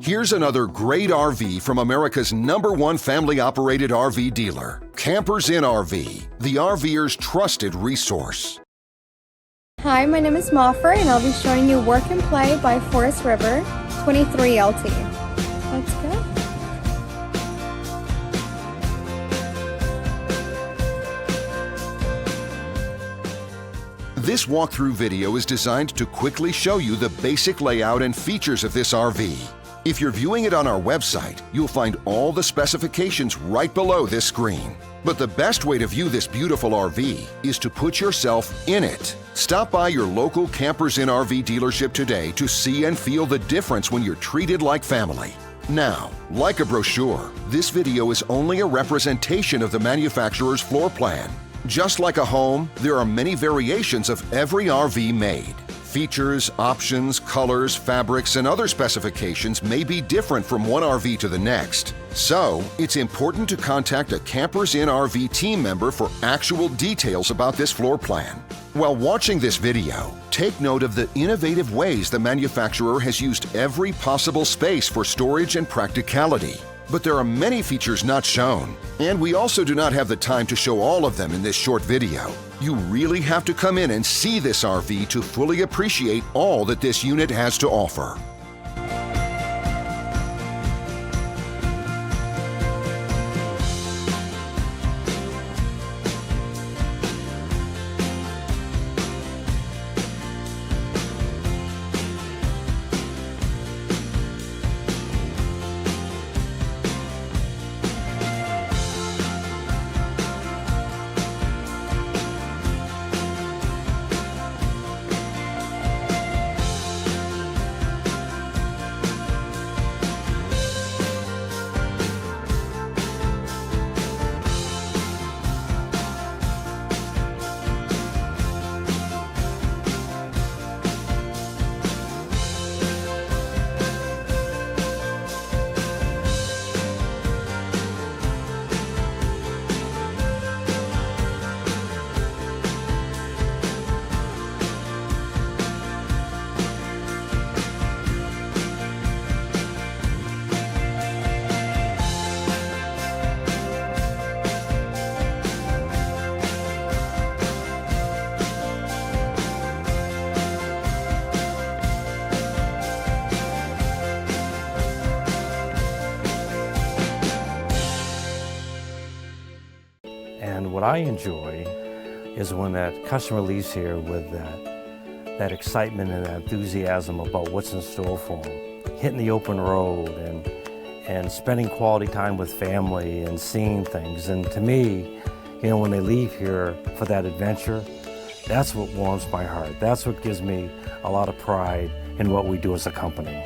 Here's another great RV from America's #1 family-operated RV dealer, Campers Inn RV, the RVer's trusted resource. Hi, my name is Moffer, and I'll be showing you Work and Play by Forest River 23LT. Let's go. This walkthrough video is designed to quickly show you the basic layout and features of this RV. If you're viewing it on our website, you'll find all the specifications right below this screen. But the best way to view this beautiful RV is to put yourself in it. Stop by your local Campers Inn RV dealership today to see and feel the difference when you're treated like family. Now, like a brochure, this video is only a representation of the manufacturer's floor plan. Just like a home, there are many variations of every RV made. Features, options, colors, fabrics, and other specifications may be different from one RV to the next. So, it's important to contact a Campers Inn RV team member for actual details about this floor plan. While watching this video, take note of the innovative ways the manufacturer has used every possible space for storage and practicality. But there are many features not shown, and we also do not have the time to show all of them in this short video. You really have to come in and see this RV to fully appreciate all that this unit has to offer. And what I enjoy is when that customer leaves here with that excitement and enthusiasm about what's in store for them. Hitting the open road and spending quality time with family and seeing things. And to me, you know, when they leave here for that adventure, that's what warms my heart. That's what gives me a lot of pride in what we do as a company.